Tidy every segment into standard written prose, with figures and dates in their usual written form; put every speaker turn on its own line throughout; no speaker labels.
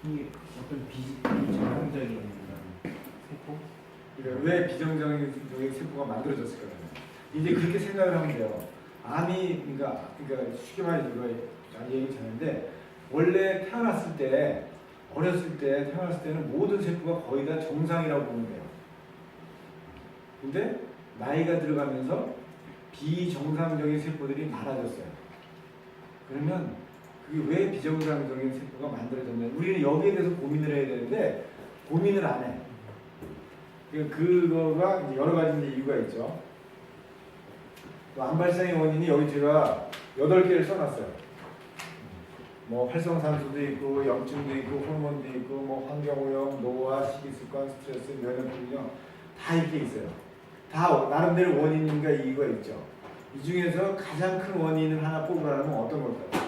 이게 어떤 비정상적인 세포?
그러니까 왜 비정상적인 세포가 만들어졌을까? 이제 그렇게 생각을 하면 돼요. 암이 그러니까 쉽게 말해 이거 얘기 잘하는데 원래 태어났을 때 어렸을 때 태어났을 때는 모든 세포가 거의 다 정상이라고 보면 돼요. 근데 나이가 들어가면서 비정상적인 세포들이 많아졌어요. 그러면 그게 왜 비정상적인 세포가 만들어졌냐? 우리는 여기에 대해서 고민을 해야 되는데 고민을 안 해. 그거가 여러 가지 이유가 있죠. 암 발생의 원인이 여기 제가 8개를 써놨어요. 뭐 활성산소도 있고 염증도 있고 호르몬도 있고 뭐 환경오염, 노화, 식이습관, 스트레스, 면역불균형 다 이렇게 있어요. 다 나름대로 원인과 이유가 있죠. 이 중에서 가장 큰 원인을 하나 뽑으라면 어떤 걸까요?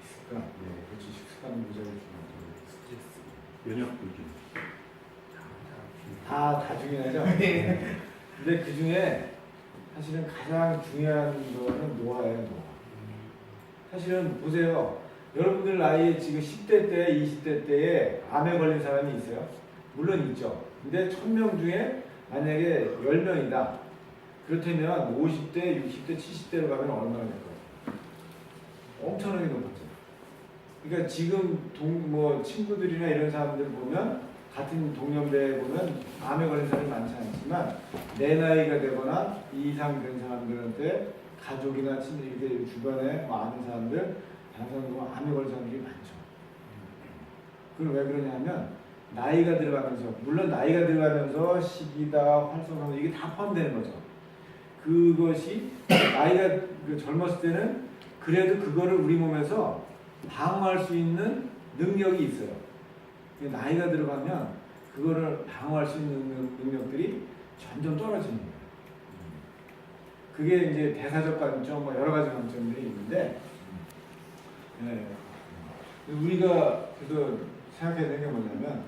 식습관. 네, 그렇지. 식습관 문제가 중요하죠.
스트레스,
면역불균.
다 중요하죠. 근데 그 중에 사실은 가장 중요한 거는 노화예요. 노화. 사실은 보세요. 여러분들 나이 지금 10대 때, 20대 때에 암에 걸린 사람이 있어요? 물론 있죠. 근데 1000명 중에 만약에 10명이다. 그렇다면 50대, 60대, 70대로 가면 얼마나 될까요? 엄청나게 높았죠. 그러니까 지금 친구들이나 이런 사람들 보면 같은 동년배에 보면 암에 걸린 사람이 많지 않지만 내 나이가 되거나 이 이상 된 사람들한테 가족이나 친구 이렇게 주변에 아는 사람들 당사자들 암에 걸린 사람들이 많죠. 그럼 왜 그러냐면 나이가 들어가면서 물론 나이가 들어가면서 식이다 활성산소 이게 다 포함되는 거죠. 그것이 나이가 젊었을 때는 그래도 그거를 우리 몸에서 방어할 수 있는 능력이 있어요. 나이가 들어가면 그거를 방어할 수 있는 능력들이 점점 떨어지는 거예요. 그게 이제 대사적 관점, 뭐 여러 가지 관점들이 있는데, 네. 우리가 그래서 생각해야 되는 게 뭐냐면,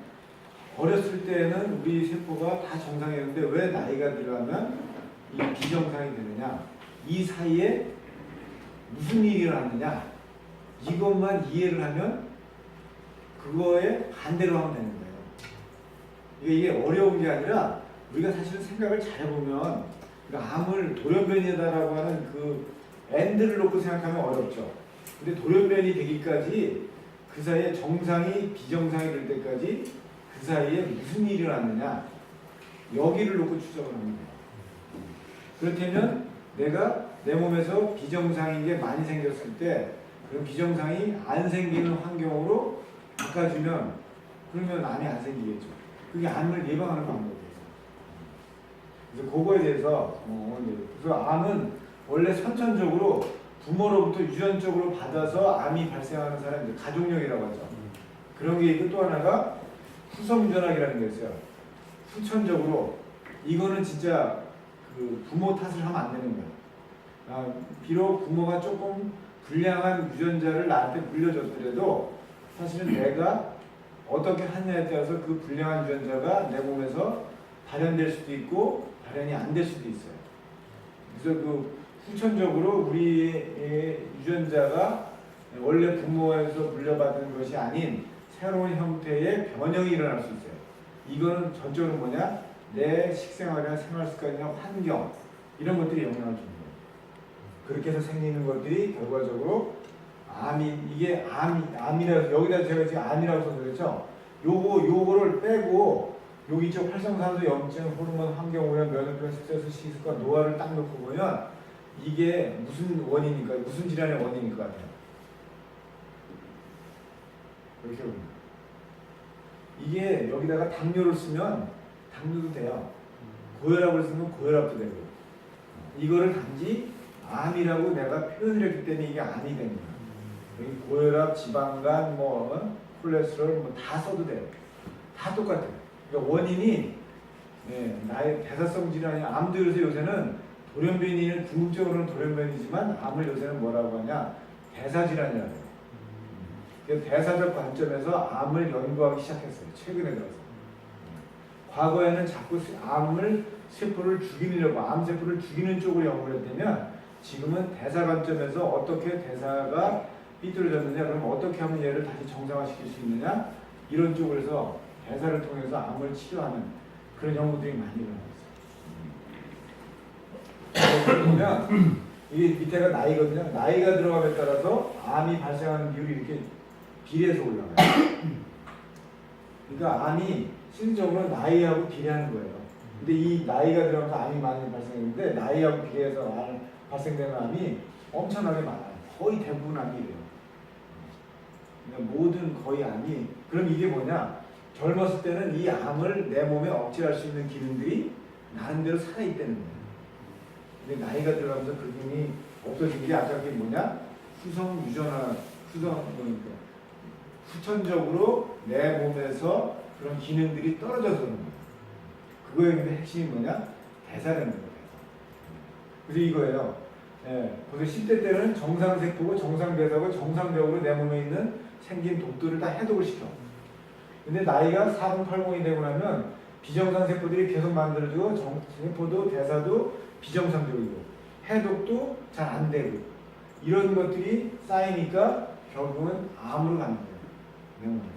어렸을 때는 우리 세포가 다 정상이었는데 왜 나이가 들어가면 이 비정상이 되느냐? 이 사이에 무슨 일이 일어났느냐? 이것만 이해를 하면 그거에 반대로 하면 되는 거예요. 이게 어려운 게 아니라 우리가 사실은 생각을 잘 해보면 암을 돌연변이다라고 하는 그 엔드를 놓고 생각하면 어렵죠. 근데 돌연변이 되기까지 그 사이에 정상이 비정상이 될 때까지 그 사이에 무슨 일이 일어났느냐 여기를 놓고 추적을 하는 거예요. 그렇다면 내가 내 몸에서 비정상인 게 많이 생겼을 때 그럼 비정상이 안 생기는 환경으로 바꿔주면 그러면 암이 안 생기겠죠. 그게 암을 예방하는 방법이에요. 그래서 그거에 대해서 그래서 암은 원래 선천적으로 부모로부터 유전적으로 받아서 암이 발생하는 사람들 가족력이라고 하죠. 그런 게 있고 또 하나가 후성 유전학이라는 게 있어요. 후천적으로 이거는 진짜 그 부모 탓을 하면 안 되는 거야. 비록 부모가 조금 불량한 유전자를 나한테 물려줬더라도 사실은 내가 어떻게 하느냐에 따라서 그 불량한 유전자가 내 몸에서 발현될 수도 있고 발현이 안 될 수도 있어요. 그래서 그 후천적으로 우리의 유전자가 원래 부모에서 물려받은 것이 아닌 새로운 형태의 변형이 일어날 수 있어요. 이거는 전적으로 뭐냐? 내 식생활이나 생활습관이나 환경 이런 것들이 영향을 줍니다. 그렇게 해서 생기는 것들이 결과적으로 이게 암이라서 여기다 제가 지금 암이라고 써드렸죠. 요거를 빼고 여기 있죠. 활성산소, 염증, 호르몬, 환경오염, 면역병, 스트레스, 식습관, 노화를 딱 놓고 보면 이게 무슨 원인일까? 무슨 질환의 원인일 것 같아요? 이렇게 봅니다. 이게 여기다가 당뇨를 쓰면 당뇨도 돼요. 고혈압을 쓰면 고혈압도 되고 이거를 단지 암이라고 내가 표현을 했기 때문에 이게 암이 됩니다. 여기 고혈압, 지방간, 콜레스테롤 다 써도 돼요. 다 똑같아요. 그러니까 원인이 나의 대사성 질환이 암도 그래서 요새는 돌연변이는 궁극적으로는 돌연변이지만 암을 요새는 뭐라고 하냐 대사질환이라고 해요. 그래서 대사적 관점에서 암을 연구하기 시작했어요. 최근에 들어서. 과거에는 자꾸 세포를 죽이려고 암세포를 죽이는 쪽으로 연구를 했다면 지금은 대사 관점에서 어떻게 대사가 삐뚤어졌느냐, 그럼 어떻게 하면 얘를 다시 정상화시킬 수 있느냐, 이런 쪽으로서 대사를 통해서 암을 치료하는 그런 연구들이 많이 일어나고 있어요. 보면 이게 밑에가 나이거든요. 나이가 들어감에 따라서 암이 발생하는 비율이 이렇게 비례해서 올라가요. 그러니까 암이 실질적으로 나이하고 비례하는 거예요. 근데 이 나이가 들어가면서 암이 많이 발생했는데 나이하고 비례해서 발생되는 암이 엄청나게 많아요. 거의 대부분 암이 이래요. 그러니까 모든 거의 암이, 그럼 이게 뭐냐? 젊었을 때는 이 암을 내 몸에 억제할 수 있는 기능들이 나름대로 살아있다는 거예요. 근데 나이가 들어가면서 그 기능이 없어진 게 아까 그게 뭐냐? 그러니까 후천적으로 내 몸에서 그런 기능들이 떨어져서 그런 거예요. 그거의 근데 핵심이 뭐냐? 대사라는 거예요. 그래서 이거예요. 예, 그래서 10대 때는 정상세포고 정상대사고 정상적으로 내 몸에 있는 생긴 독들을 다 해독을 시켜. 근데 나이가 40, 80이 되고 나면 비정상 세포들이 계속 만들어지고 세포도 대사도 비정상적이고 해독도 잘 안 되고 이런 것들이 쌓이니까 결국은 암으로 가는 거예요. 내 몸에서.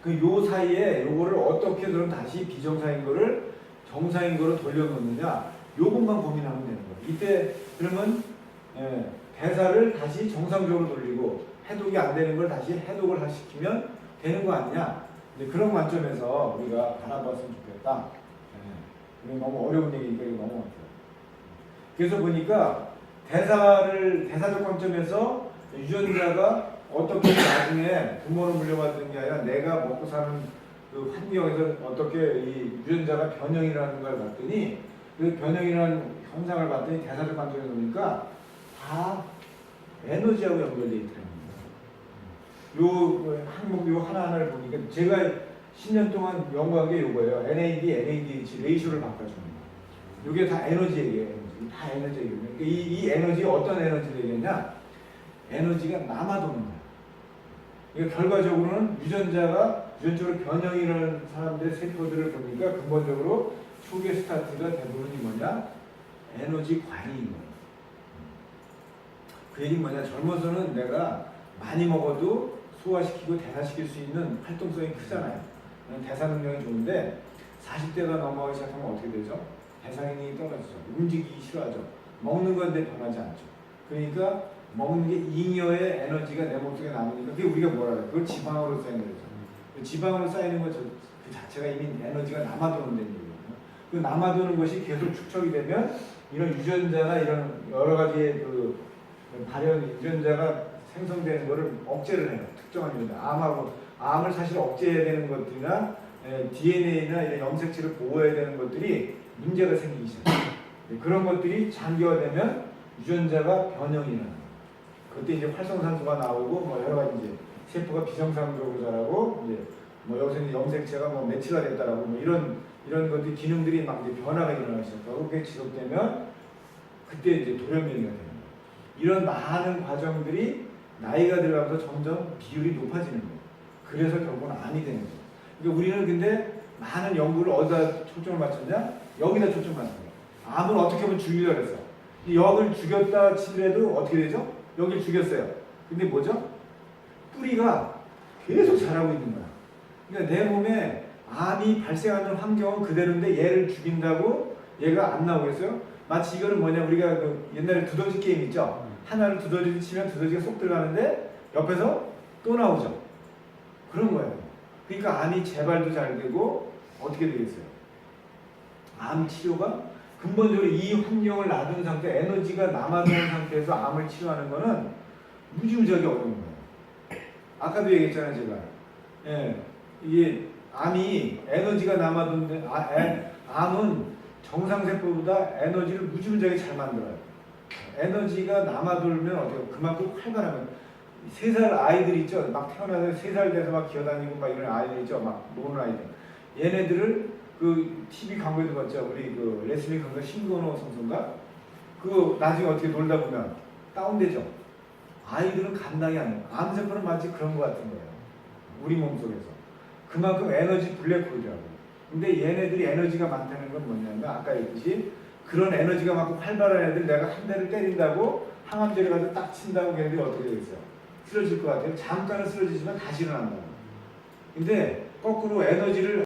요 사이에 요거를 어떻게 그럼 다시 비정상인 거를 정상인 거로 돌려놓느냐, 요것만 고민하면 되는 거예요. 이때 그러면 대사를 다시 정상적으로 돌리고 해독이 안 되는 걸 다시 해독을 시키면 되는 거 아니냐. 이제 그런 관점에서 우리가 바라봤으면 좋겠다. 너무 어려운 얘기니까 이거 넘어갈게요. 그래서 보니까 대사적 관점에서 유전자가 어떻게 나중에 부모로 물려받는 게 아니라 내가 먹고 사는 그 환경에서 어떻게 이 유전자가 변형이라는 걸 봤더니, 그 변형이라는 현상을 봤더니 대사적 관점에서 보니까 다 에너지하고 연결되어 있더라고요. 요 항목 요 하나하나를 보니까 제가 10년 동안 연구한 게 요거예요. NAD, NADH 레이쇼를 바꿔주는 거. 요게 다 에너지 얘기예요. 다 에너지 얘기예요. 그러니까 이 에너지 어떤 에너지를 얘기했냐? 에너지가 남아도는 거야. 그러니까 결과적으로는 유전적으로 변형이라는 사람들의 세포들을 보니까 근본적으로 초기 스타트가 대부분이 뭐냐? 에너지 과잉인 거예요. 그 얘기는 뭐냐? 젊어서는 내가 많이 먹어도 소화시키고 대사시킬 수 있는 활동성이 크잖아요. 대사 능력이 좋은데 40대가 넘어가기 시작하면 어떻게 되죠? 대사 기능이 떨어지죠. 움직이기 싫어하죠. 먹는 건데 변하지 않죠. 그러니까 먹는 게 잉여의 에너지가 내 몸속에 남으니까 그게 우리가 뭐라 그래요? 그걸 지방으로 쌓이는 거죠. 지방으로 쌓이는 것 그 자체가 이미 에너지가 남아도는 얘기거든요. 그 남아도는 것이 계속 축적이 되면 이런 유전자나 이런 여러 가지의 그 발현 유전자가 생성되는 것을 억제를 해요. 특정한 유전자. 암을 사실 억제해야 되는 것들이나 DNA나 이런 염색체를 보호해야 되는 것들이 문제가 생기기 시작해요. 그런 것들이 장기화되면 유전자가 변형이 일어나요. 그때 이제 활성산소가 나오고 뭐 여러 가지 이제 세포가 비정상적으로 자라고 이제 뭐 여기서 이제 염색체가 뭐 메틸화됐다라고 뭐 이런 것들 기능들이 막 이제 변화가 일어나기 시작하고 그게 지속되면 그때 이제 돌연변이가 되는 거예요. 이런 많은 과정들이 나이가 들어가면서 점점 비율이 높아지는 거예요. 그래서 결국은 암이 되는 거예요. 그러니까 우리는 근데 많은 연구를 어디다 초점을 맞췄냐? 여기다 초점을 맞춘 거예요. 암을 어떻게 하면 죽이려고 했어. 여기를 죽였다 치더라도 어떻게 되죠? 여기를 죽였어요. 근데 뭐죠? 뿌리가 계속 자라고 있는 거야. 그러니까 내 몸에 암이 발생하는 환경은 그대로인데 얘를 죽인다고 얘가 안 나오겠어요? 마치 이거는 뭐냐, 우리가 그 옛날에 두더지 게임 있죠? 하나를 두더지 치면 두더지가 쏙 들어가는데 옆에서 또 나오죠. 그런 거예요. 그러니까 암이 재발도 잘 되고 어떻게 되겠어요? 암 치료가 근본적으로 이 환경을 놔둔 상태, 에너지가 남아도는 상태에서 암을 치료하는 거는 무지무지하게 어려운 거예요. 아까도 얘기했잖아요, 제가. 예, 이게 암이 에너지가 남아도는데 암은 정상세포보다 에너지를 무지무지하게 잘 만들어요. 에너지가 남아돌면 어때요? 그만큼 활발하면 3살 아이들 있죠? 막 태어나서 3살 돼서 막 기어다니고 막 이런 아이들 있죠? 막 노는 아이들. 얘네들을 그 TV 광고에도 봤죠? 우리 그 레슬링 강사 신건호 선수인가? 그거 나중에 어떻게 놀다 보면 다운되죠? 아이들은 감당이 안 돼요. 암세포는 마치 그런 것 같은 거예요. 우리 몸속에서. 그만큼 에너지 블랙홀이라고. 근데 얘네들이 에너지가 많다는 건 뭐냐면 아까 얘기했듯이 그런 에너지가 많고 활발한 애들 내가 한 대를 때린다고 항암제를 가지고 딱 친다고 걔네들이 어떻게 되겠어요? 쓰러질 것 같아요. 잠깐은 쓰러지지만 다시 일어난다고. 근데 거꾸로 에너지를